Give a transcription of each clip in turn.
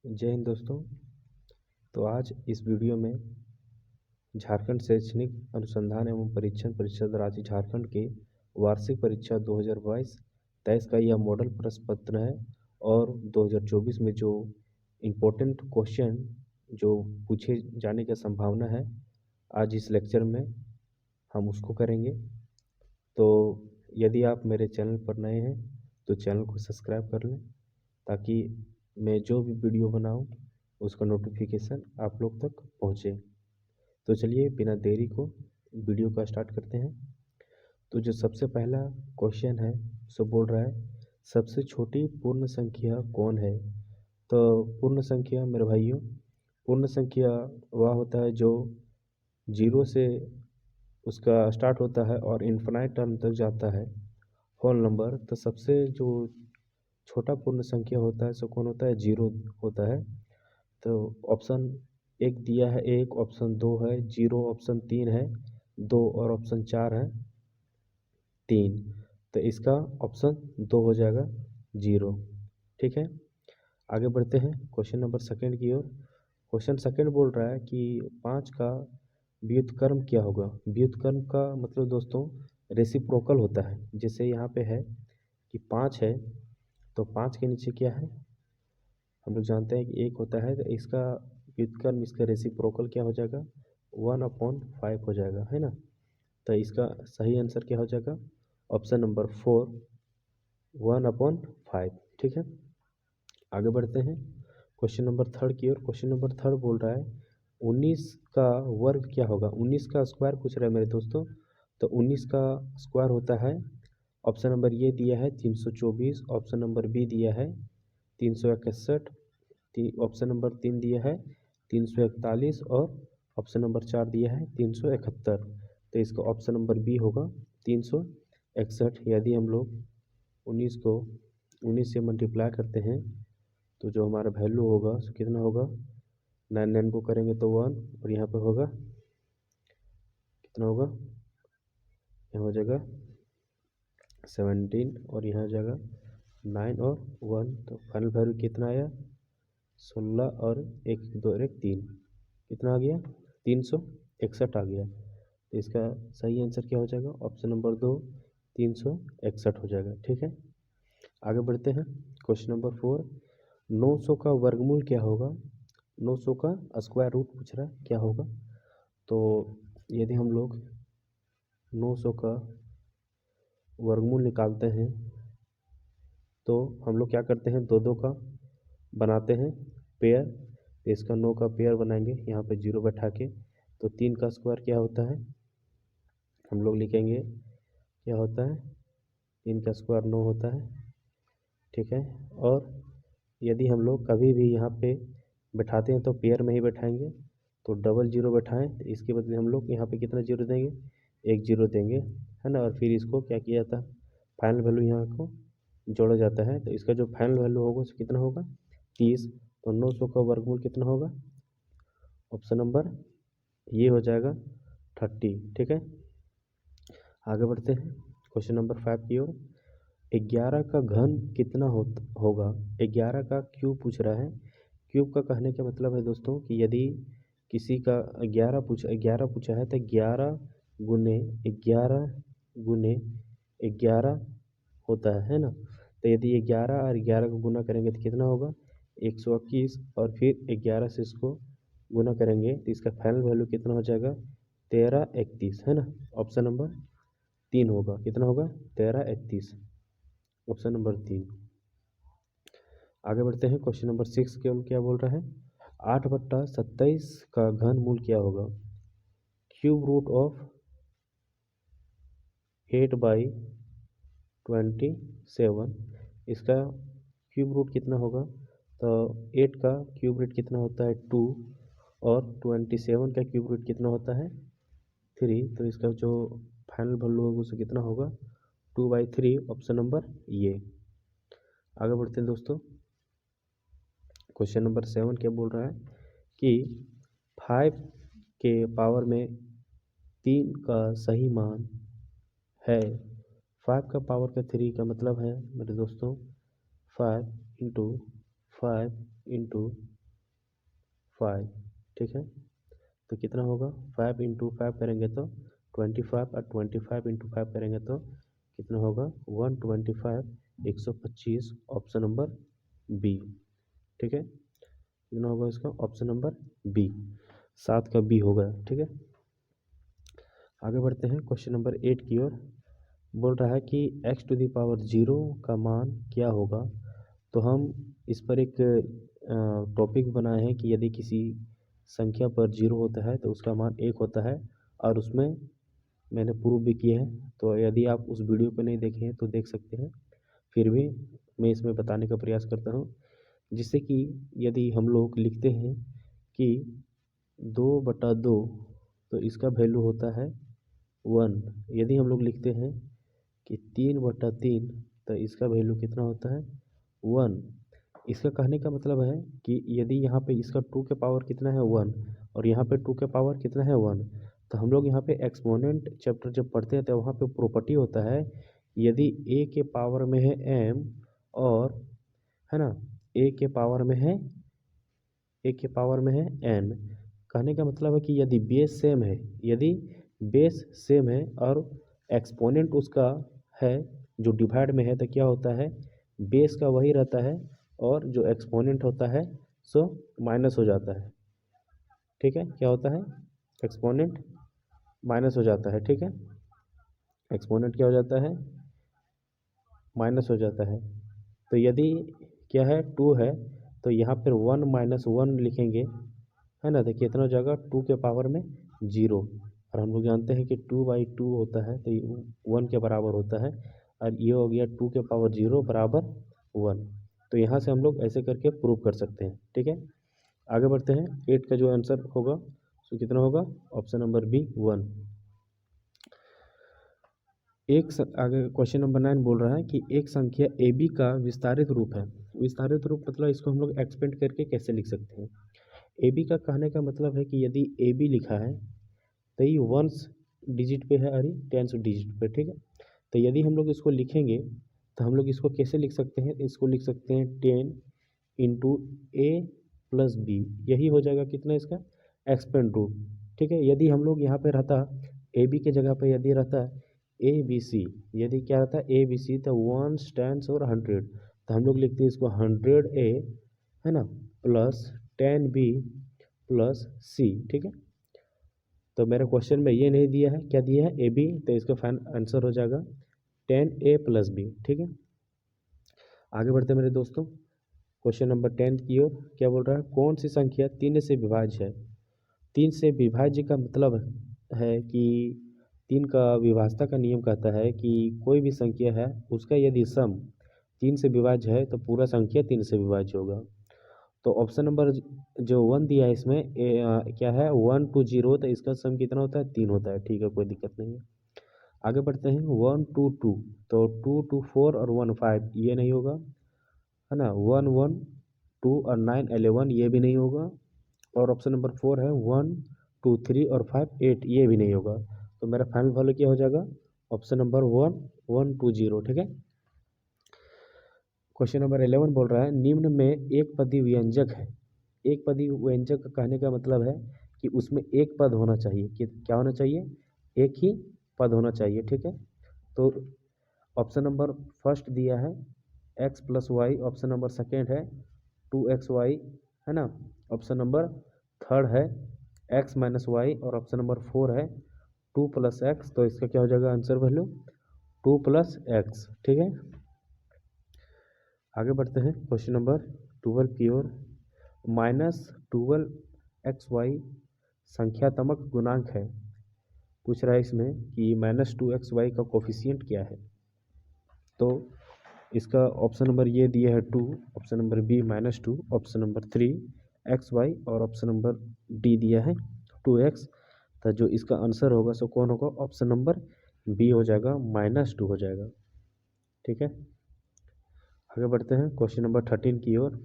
जय हिंद दोस्तों। तो आज इस वीडियो में झारखंड शैक्षणिक अनुसंधान एवं परीक्षण परिषद राज्य झारखंड के वार्षिक परीक्षा 2022-23 का यह मॉडल प्रश्न पत्र है और 2024 में जो इम्पोर्टेंट क्वेश्चन जो पूछे जाने की संभावना है, आज इस लेक्चर में हम उसको करेंगे। तो यदि आप मेरे चैनल पर नए हैं तो चैनल को सब्सक्राइब कर लें ताकि मैं जो भी वीडियो बनाऊं उसका नोटिफिकेशन आप लोग तक पहुंचे। तो चलिए बिना देरी को वीडियो का स्टार्ट करते हैं। तो जो सबसे पहला क्वेश्चन है सो बोल रहा है, सबसे छोटी पूर्ण संख्या कौन है। तो पूर्ण संख्या मेरे भाइयों, पूर्ण संख्या वह होता है जो जीरो से उसका स्टार्ट होता है और इन्फिनाइट टर्म तक जाता है, होल नंबर। तो सबसे जो छोटा पूर्ण संख्या होता है सो कौन होता है, जीरो होता है। तो ऑप्शन एक दिया है एक, ऑप्शन दो है जीरो, ऑप्शन तीन है दो और ऑप्शन चार है तीन। तो इसका ऑप्शन दो हो जाएगा, जीरो। ठीक है, आगे बढ़ते हैं क्वेश्चन नंबर सेकंड की ओर। क्वेश्चन सेकंड बोल रहा है कि पाँच का व्युत्क्रम क्या होगा। व्युत्क्रम का मतलब दोस्तों रेसिप्रोकल होता है। जैसे यहाँ पे है कि पाँच है तो पाँच के नीचे क्या है, हम लोग जानते हैं कि एक होता है। तो इसका व्युत्क्रम, इसका रेसिप्रोकल क्या हो जाएगा, 1/5 हो जाएगा, है ना। तो इसका सही आंसर क्या हो जाएगा, ऑप्शन नंबर 4, 1/5। ठीक है, आगे बढ़ते हैं क्वेश्चन नंबर थर्ड की ओर। क्वेश्चन नंबर थर्ड बोल रहा है 19 का वर्ग क्या होगा। 19 का स्क्वायर पूछ रहा है मेरे दोस्तों। तो 19 का स्क्वायर होता है, ऑप्शन नंबर ये दिया है 324, ऑप्शन नंबर बी दिया है 361, ऑप्शन नंबर तीन दिया है 341 और ऑप्शन नंबर चार दिया है 371। तो इसका ऑप्शन नंबर बी होगा 361। यदि हम लोग 19 को 19 से मल्टीप्लाई करते हैं तो जो हमारा वैल्यू होगा सो कितना होगा, 9 को करेंगे तो 1 और यहाँ पे होगा कितना होगा, यहाँ हो जाएगा 17 और यहाँ हो जाएगा 9 और 1। तो फाइनल वैल्यू कितना आया, 16 और एक दो एक तीन, कितना आ गया 361 आ गया। तो इसका सही आंसर क्या हो जाएगा, ऑप्शन नंबर दो 361 हो जाएगा। ठीक है, आगे बढ़ते हैं क्वेश्चन नंबर 4। 900 का वर्गमूल क्या होगा। 900 का स्क्वायर रूट पूछ रहा है क्या होगा। तो यदि हम लोग 900 का वर्गमूल निकालते हैं तो हम लोग क्या करते हैं, दो दो का बनाते हैं पेयर। तो इसका 9 का पेयर बनाएंगे यहाँ पे जीरो बैठा के। तो 3 का स्क्वायर क्या होता है, हम लोग लिखेंगे क्या होता है, 3 का स्क्वायर 9 होता है। ठीक है, और यदि हम लोग कभी भी यहाँ पे बैठाते हैं तो पेयर में ही बैठाएंगे। तो डबल जीरो बैठाएं तो इसके बदले हम लोग यहाँ पे कितना जीरो देंगे, एक जीरो देंगे, है ना। और फिर इसको क्या किया जाता है, फाइनल वैल्यू यहाँ को जोड़ा जाता है। तो इसका जो फाइनल वैल्यू होगा उसको कितना होगा, 30। तो 900 का वर्गमूल कितना होगा, ऑप्शन नंबर ये हो जाएगा 30। ठीक है, आगे बढ़ते हैं क्वेश्चन नंबर 5 की ओर। 11 का घन कितना होगा। 11 का क्यूब पूछ रहा है। क्यूब का कहने का मतलब है दोस्तों कि यदि किसी का 11 पूछा है तो 11 गुने 11 गुने 11 होता है ना। तो यदि 11 और 11 को गुना करेंगे तो कितना होगा, 121, और फिर 11 से इसको गुना करेंगे तो इसका फाइनल वैल्यू कितना हो जाएगा, 1331, है ना। ऑप्शन नंबर तीन होगा, कितना होगा 1331, ऑप्शन नंबर तीन। आगे बढ़ते हैं क्वेश्चन नंबर 6 के क्या बोल रहा है, 8/27 का घन मूल क्या होगा। क्यूब रूट ऑफ 8/27, इसका क्यूब रूट कितना होगा। तो 8 का क्यूब रूट कितना होता है 2, और 27 का क्यूब रूट कितना होता है 3। तो इसका जो फाइनल वैल्यू होगा उससे कितना होगा, 2/3, ऑप्शन नंबर ये। आगे बढ़ते हैं दोस्तों, क्वेश्चन नंबर 7 क्या बोल रहा है कि 5 के पावर में 3 का सही मान है। 5 का पावर का 3 का मतलब है मेरे दोस्तों 5 इंटू 5 इंटू 5, ठीक है। तो कितना होगा, 5 इंटू 5 करेंगे तो 25, और 25 इंटू 5 करेंगे तो कितना होगा 125, 125, ऑप्शन नंबर बी, ठीक है। कितना होगा इसका, ऑप्शन नंबर बी, 7 का बी होगा, ठीक है। आगे बढ़ते हैं क्वेश्चन नंबर 8 की ओर। बोल रहा है कि x⁻0 का मान क्या होगा। तो हम इस पर एक टॉपिक बनाए हैं कि यदि किसी संख्या पर 0 होता है तो उसका मान 1 होता है, और उसमें मैंने प्रूफ भी किए हैं। तो यदि आप उस वीडियो को नहीं देखे हैं तो देख सकते हैं। फिर भी मैं इसमें बताने का प्रयास करता हूँ, जिससे कि यदि हम लोग लिखते हैं कि 2/2, तो इसका वैल्यू होता है 1। यदि हम लोग लिखते हैं कि 3/3, तो इसका वैल्यू कितना होता है 1। इसका कहने का मतलब है कि यदि यहाँ पे इसका 2 के पावर कितना है 1, और यहाँ पे 2 के पावर कितना है 1, तो हम लोग यहाँ पे एक्सपोनेंट चैप्टर जब पढ़ते हैं तो वहाँ पे प्रॉपर्टी होता है, यदि a के पावर में है m, और है ना a के पावर में है n, कहने का मतलब है कि यदि बेस सेम है, यदि बेस सेम है और एक्सपोनेंट उसका है जो डिवाइड में है, तो क्या होता है, बेस का वही रहता है और जो एक्सपोनेंट होता है सो माइनस हो जाता है, ठीक है। क्या होता है, एक्सपोनेंट माइनस हो जाता है, ठीक है। एक्सपोनेंट क्या हो जाता है, माइनस हो जाता है। तो यदि क्या है 2 है, तो यहाँ पर 1 - 1 लिखेंगे, है ना। तो कितना हो जाएगा 2 के पावर में 0, और हम लोग जानते हैं कि 2/2 होता है तो 1 के बराबर होता है, और ये हो गया 2 के पावर 0 बराबर 1। तो यहाँ से हम लोग ऐसे करके प्रूव कर सकते हैं, ठीक है। आगे बढ़ते हैं, 8 का जो आंसर होगा सो कितना होगा, ऑप्शन नंबर बी 1। आगे क्वेश्चन नंबर 9 बोल रहा है कि एक संख्या ए बी का विस्तारित रूप है। विस्तारित रूप मतलब इसको हम लोग एक्सपेंड करके कैसे लिख सकते हैं। ए बी का कहने का मतलब है कि यदि ए बी लिखा है तो ये 1 डिजिट पे है और ये 10 डिजिट पे, ठीक है। तो यदि हम लोग इसको लिखेंगे तो हम लोग इसको कैसे लिख सकते हैं, इसको लिख सकते हैं 10 इंटू ए प्लस बी, यही हो जाएगा कितना इसका एक्सपेंड रूट, ठीक है। यदि हम लोग यहाँ पे रहता ए बी के जगह पे यदि रहता ए बी सी, यदि क्या रहता ए बी सी, तो 1 10 और 100, तो हम लोग लिखते हैं इसको 100 ए, है ना, प्लस 10 बी प्लस सी, ठीक है। तो मेरे क्वेश्चन में ये नहीं दिया है, क्या दिया है ए बी, तो इसका फाइनल आंसर हो जाएगा 10 a प्लस बी, ठीक है। आगे बढ़ते हैं मेरे दोस्तों, क्वेश्चन नंबर 10 की ओर। क्या बोल रहा है, कौन सी संख्या 3 से विभाज्य है। 3 से विभाज्य का मतलब है कि 3 का विभाज्यता का नियम कहता है कि कोई भी संख्या है उसका यदि सम 3 से विभाज्य है तो पूरा संख्या 3 से विभाज्य होगा। तो ऑप्शन नंबर जो 1 दिया है इसमें क्या है 1 2 0, तो इसका सम कितना होता है 3 होता है, ठीक है, कोई दिक्कत नहीं है। आगे बढ़ते हैं 1 2 2, तो 2 2 4 और 1 5, ये नहीं होगा, है ना। 1 1 2 और 9 11, ये भी नहीं होगा। और ऑप्शन नंबर 4 है 1 2 3 और 5 8, ये भी नहीं होगा। तो मेरा फाइनल वैल्यू क्या हो जाएगा, ऑप्शन नंबर 1 1 2 0, ठीक है। क्वेश्चन नंबर 11 बोल रहा है, निम्न में एक पदी व्यंजक है। एक पदी व्यंजक का कहने का मतलब है कि उसमें एक पद होना चाहिए, कि क्या होना चाहिए, एक ही पद होना चाहिए, ठीक है। तो ऑप्शन नंबर फर्स्ट दिया है x plus y, option number second है 2xy, है ना। ऑप्शन नंबर थर्ड है x माइनस वाई, और ऑप्शन नंबर 4 है 2 प्लस एक्स। तो इसका क्या हो जाएगा आंसर वैल्यू 2 प्लस एक्स, ठीक है। आगे बढ़ते हैं क्वेश्चन नंबर 12 की ओर। -12xy संख्यात्मक गुणांक है। पूछ रहा है इसमें कि -2xy का कोफिशिएंट क्या है। तो इसका ऑप्शन नंबर ये दिया है 2, option number B -2, option number 3 xy, और ऑप्शन नंबर डी दिया है 2x। तो जो इसका आंसर होगा सो कौन होगा, ऑप्शन नंबर बी हो जाएगा, -2 हो जाएगा, ठीक है। आगे बढ़ते हैं क्वेश्चन नंबर 13 की ओर।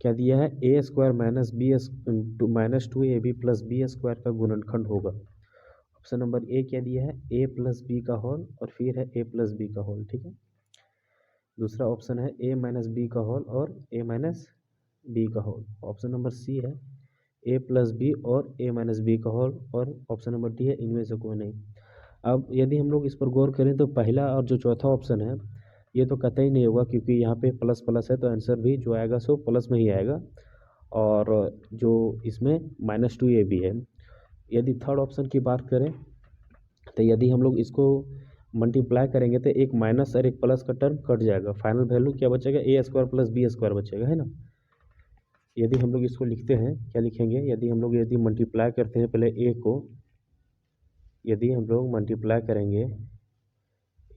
क्या दिया है, a square -2ab plus b square का गुणनखंड होगा। ऑप्शन नंबर ए क्या दिया है, a प्लस बी का होल, और फिर है a प्लस बी का होल, ठीक है। दूसरा ऑप्शन है ए माइनस बी का होल और ए माइनस बी का होल। ऑप्शन नंबर सी है ए प्लस बी और ए माइनस बी का होल, और ऑप्शन नंबर डी है इनमें से कोई नहीं। अब यदि हम लोग इस पर गौर करें तो पहला और जो चौथा ऑप्शन है ये तो कतई नहीं होगा, क्योंकि यहाँ पे प्लस प्लस है तो आंसर भी जो आएगा सो प्लस में ही आएगा, और जो इसमें -2 ए भी है। यदि थर्ड ऑप्शन की बात करें तो यदि हम लोग इसको मल्टीप्लाई करेंगे तो एक माइनस और एक प्लस का टर्म कट जाएगा, फाइनल वैल्यू क्या बचेगा, ए स्क्वायर प्लस बी स्क्वायर बचेगा, है ना। यदि हम लोग इसको लिखते हैं, क्या लिखेंगे, यदि हम लोग मल्टीप्लाई करते हैं पहले ए को, यदि हम लोग मल्टीप्लाई करेंगे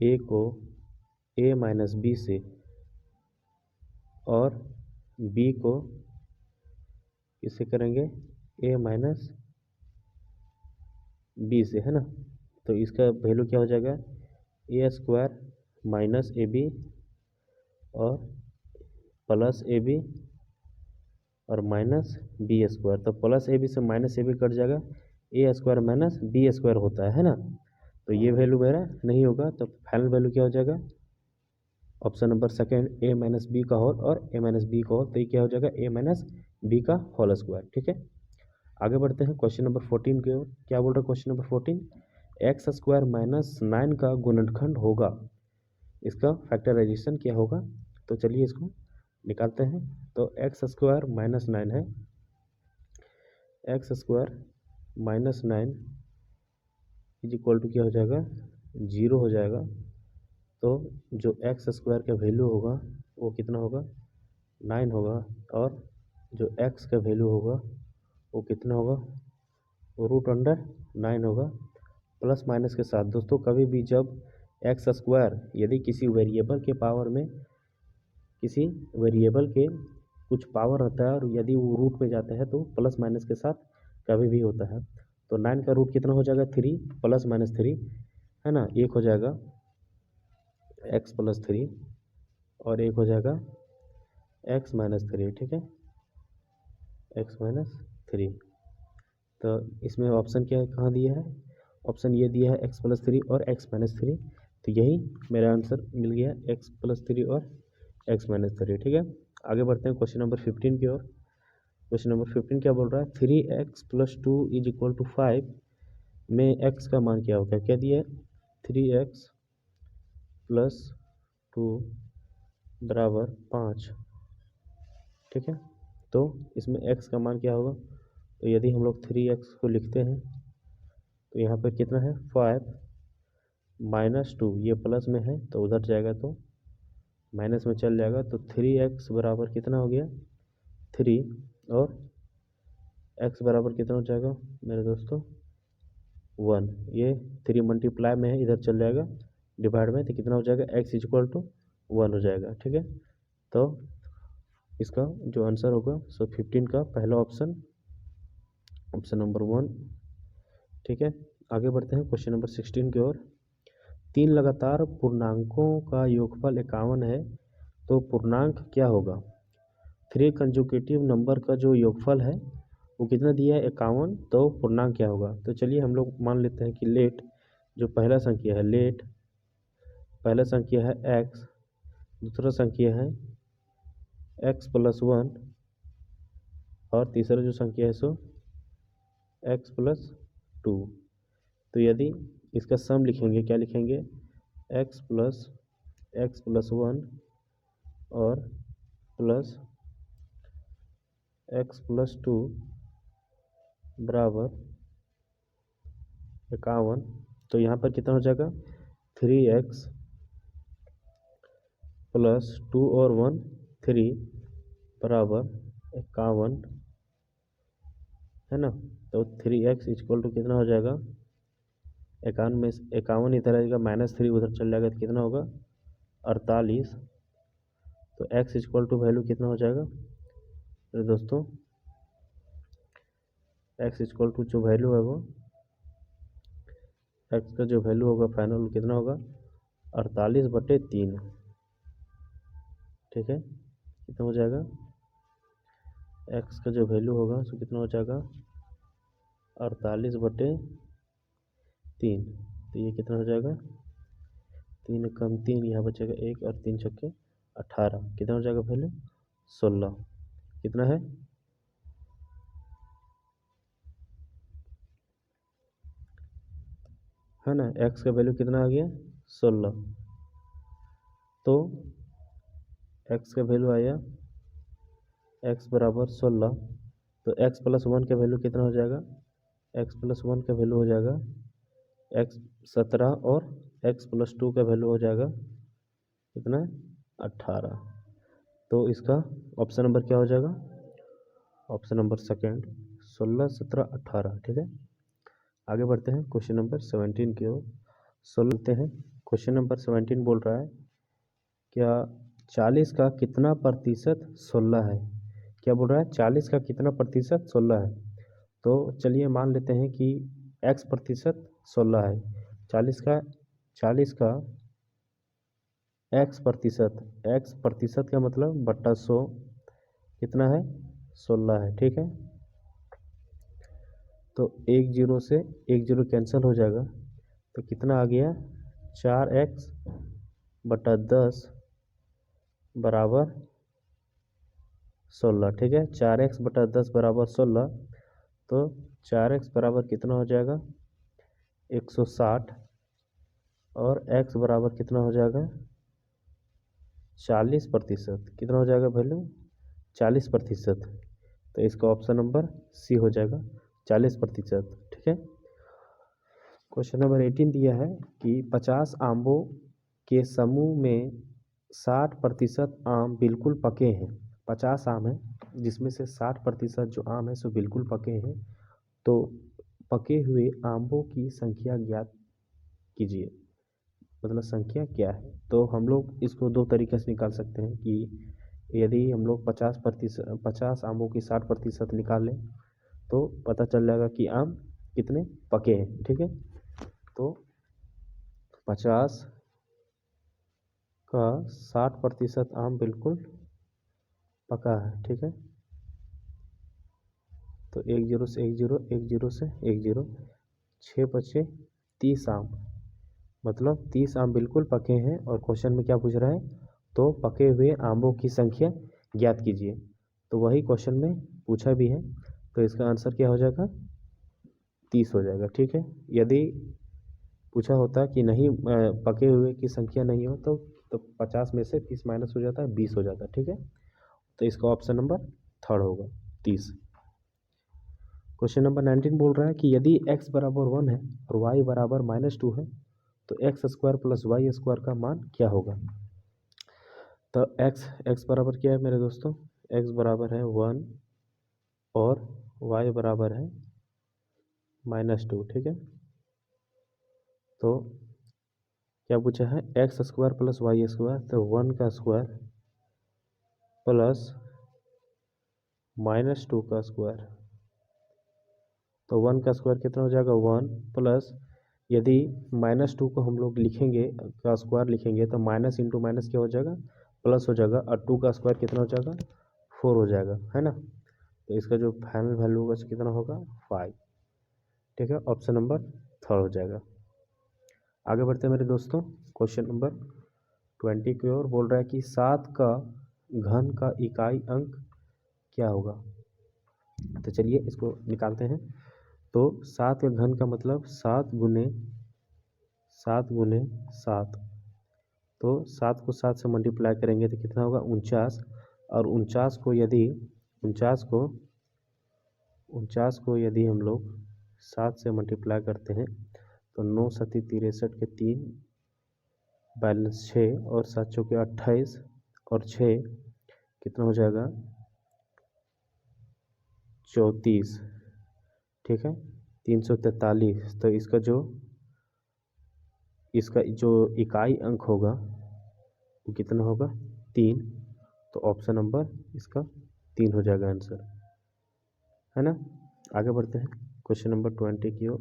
ए को ए माइनस बी से और बी को किससे करेंगे, ए माइनस बी से, है ना, तो इसका वैल्यू क्या हो जाएगा, ए स्क्वायर माइनस ए बी और प्लस ए बी और माइनस बी स्क्वायर। तो प्लस ए बी से माइनस ए बी कट जाएगा, ए स्क्वायर माइनस बी स्क्वायर होता है ना। तो ये वैल्यू मेरा नहीं होगा, तो फाइनल वैल्यू क्या हो जाएगा, ऑप्शन नंबर सेकेंड ए माइनस बी का होल और ए माइनस बी का होल, तो ये क्या हो जाएगा, ए माइनस बी का होल स्क्वायर। ठीक है, आगे बढ़ते हैं क्वेश्चन नंबर 14 की ओर। क्या बोल रहा है question number 14, x square minus 9 का गुणनखंड होगा, इसका फैक्टराइजेशन क्या होगा। तो चलिए इसको निकालते हैं। तो एक्स स्क्वायर माइनस 9 है, x square minus 9 is equal to क्या हो जाएगा, 0 हो जाएगा। तो जो एक्स स्क्वायर का वैल्यू होगा वो कितना होगा, 9 होगा, और जो एक्स का वैल्यू होगा वो कितना होगा, वो √9 होगा। प्लस माइनस के साथ दोस्तों कभी भी जब एक्स स्क्वायर यदि किसी वेरिएबल के पावर में, किसी वेरिएबल के कुछ पावर होता है और यदि वो रूट में जाता है तो प्लस माइनस के साथ कभी भी होता है। तो 9 का रूट कितना हो जाएगा, 3 प्लस माइनस 3, है ना, एक हो जाएगा एक्स प्लस 3 और एक हो जाएगा एक्स माइनस 3। ठीक है, एक्स माइनस 3। तो इसमें ऑप्शन क्या है, कहाँ दिया है, ऑप्शन ये दिया है एक्स प्लस 3 और एक्स माइनस 3, तो यही मेरा आंसर मिल गया, एक्स प्लस 3 और एक्स माइनस 3। ठीक है, आगे बढ़ते हैं क्वेश्चन नंबर 15 की ओर। क्वेश्चन नंबर 15 क्या बोल रहा है, 3x plus 2 is equal to 5 में x का मान क्या होगा। क्या दिया है, 3x प्लस 2 बराबर 5। ठीक है, तो इसमें x का मान क्या होगा, तो यदि हम लोग 3x को लिखते हैं तो यहाँ पर कितना है 5 माइनस 2, ये प्लस में है तो उधर जाएगा तो माइनस में चल जाएगा, तो 3x बराबर कितना हो गया 3, और x बराबर कितना हो जाएगा मेरे दोस्तों 1। ये 3 मल्टीप्लाई में है, इधर चल जाएगा डिवाइड में, तो कितना हो जाएगा x इज इक्वल टू 1 हो जाएगा। ठीक है, तो इसका जो आंसर होगा सो 15 का पहला ऑप्शन, ऑप्शन नंबर 1। ठीक है, आगे बढ़ते हैं क्वेश्चन नंबर 16 की ओर। 3 लगातार पूर्णांकों का योगफल 51 है, तो पूर्णांक क्या होगा। 3 कंजुकेटिव नंबर का जो योगफल है वो कितना दिया है 51, तो पूर्णांक क्या होगा। तो चलिए हम लोग मान लेते हैं कि लेट जो पहला संख्या है, लेट पहला संख्या है x, दूसरा संख्या है x प्लस 1 और तीसरा जो संख्या है सो x प्लस 2। तो यदि इसका सम लिखेंगे, क्या लिखेंगे, x प्लस 1 और प्लस x प्लस 2 बराबर 51। तो यहाँ पर कितना हो जाएगा 3x प्लस 2 और 1 3 बराबर 51, है ना। तो 3x इक्वल टू कितना हो जाएगा 51 में 51 इधर आएगा, -3 उधर चल जाएगा तो कितना होगा 48। तो x इक्वल टू वैल्यू कितना हो जाएगा तो दोस्तों, x इक्वल टू जो वैल्यू है वो x का जो वैल्यू होगा फाइनल कितना होगा 48/3। ठीक है, कितना हो जाएगा x का जो वैल्यू होगा सो कितना हो जाएगा 48/3। तो ये कितना हो जाएगा 3 कम 3, यहाँ बचेगा 1 और 3 छक्के 18 कितना हो जाएगा वैल्यू 16 कितना है ना। x का वैल्यू कितना आ गया 16, तो x का वैल्यू आया x बराबर 16, तो x प्लस 1 का वैल्यू कितना हो जाएगा, x प्लस 1 का वैल्यू हो जाएगा x 17 और x प्लस 2 का वैल्यू हो जाएगा कितना 18। तो इसका ऑप्शन नंबर क्या हो जाएगा, ऑप्शन नंबर सेकेंड 16 17 18। ठीक है, आगे बढ़ते हैं क्वेश्चन नंबर 17 की ओर। सोलते हैं क्वेश्चन नंबर 17 बोल रहा है क्या 40 का कितना प्रतिशत 16 है। क्या बोल रहा है 40 का कितना प्रतिशत 16 है। तो चलिए मान लेते हैं कि x प्रतिशत 16 है। 40 का x प्रतिशत का मतलब बट्टा 100 कितना है 16 है। ठीक है, तो एक जीरो से एक जीरो कैंसिल हो जाएगा, तो कितना आ गया 4x बटा 10 बराबर 16। ठीक है, 4x बटा 10 बराबर 16, तो 4x बराबर कितना हो जाएगा 160 और x बराबर कितना हो जाएगा 40%। कितना हो जाएगा वैल्यू 40%। तो इसका ऑप्शन नंबर सी हो जाएगा 40%। ठीक है, क्वेश्चन नंबर 18 दिया है कि 50 आमों के समूह में 60% आम बिल्कुल पके हैं। 50 आम है जिसमें से 60% जो आम है सो बिल्कुल पके हैं, तो पके हुए आमों की संख्या ज्ञात कीजिए, मतलब संख्या क्या है। तो हम लोग इसको दो तरीके से निकाल सकते हैं कि यदि हम लोग 50 आमों की 60% निकाल लें तो पता चल जाएगा कि आम कितने पके हैं। ठीक है, तो 50 का 60% आम बिल्कुल पका है। ठीक है, तो एक जीरो से एक जीरो, एक जीरो से एक जीरो, 6 बचे 30 आम, मतलब 30 आम बिल्कुल पके हैं। और क्वेश्चन में क्या पूछ रहा है, तो पके हुए आमों की संख्या ज्ञात कीजिए, तो वही क्वेश्चन में पूछा भी है, तो इसका आंसर क्या हो जाएगा 30 हो जाएगा। ठीक है, यदि पूछा होता कि नहीं पके हुए की संख्या नहीं हो तो 50 में से 30 माइनस हो जाता है 20 हो जाता है। ठीक है, तो इसका ऑप्शन नंबर थर्ड होगा 30। क्वेश्चन नंबर 19 बोल रहा है कि यदि x बराबर 1 है और y बराबर -2 है तो x square plus y square का मान क्या होगा। तो x बराबर क्या है मेरे दोस्तों, x बराबर है 1 और y बराबर है -2। ठीक है, तो क्या पूछा है x square plus y square, तो 1 का स्क्वायर प्लस -2 का स्क्वायर, तो 1 का स्क्वायर कितना हो जाएगा 1 प्लस, यदि -2 को हम लोग लिखेंगे का स्क्वायर लिखेंगे तो माइनस इंटू माइनस क्या हो जाएगा प्लस हो जाएगा, और 2 का स्क्वायर कितना हो जाएगा 4 हो जाएगा, है ना। तो इसका जो फाइनल वैल्यू होगा कितना होगा 5। ठीक है, ऑप्शन नंबर थर्ड हो जाएगा। आगे बढ़ते हैं मेरे दोस्तों, क्वेश्चन नंबर 20 की ओर। बोल रहा है कि 7 का घन का इकाई अंक क्या होगा। तो चलिए इसको निकालते हैं। तो 7 का घन का मतलब 7 गुने 7, तो 7 को 7 से मल्टीप्लाई करेंगे तो कितना होगा 49, और 49 को यदि हम लोग 7 से मल्टीप्लाई करते हैं तो 9 सती 63 के 3 बैलेंस 6 और 7 चौके 28 और 6 कितना हो जाएगा 34। ठीक है, 343। तो इसका जो इकाई अंक होगा वो कितना होगा 3। तो ऑप्शन नंबर इसका 3 हो जाएगा आंसर, है ना। आगे बढ़ते हैं क्वेश्चन नंबर 20 की ओर।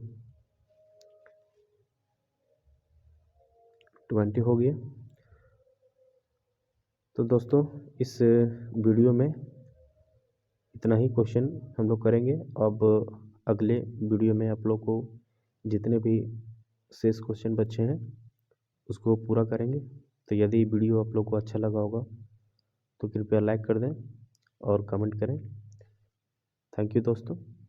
20 हो गया। तो दोस्तों इस वीडियो में इतना ही क्वेश्चन हम लोग करेंगे। अब अगले वीडियो में आप लोग को जितने भी शेष क्वेश्चन बचे हैं उसको पूरा करेंगे। तो यदि वीडियो आप लोग को अच्छा लगा होगा तो कृपया लाइक कर दें और कमेंट करें। थैंक यू दोस्तों।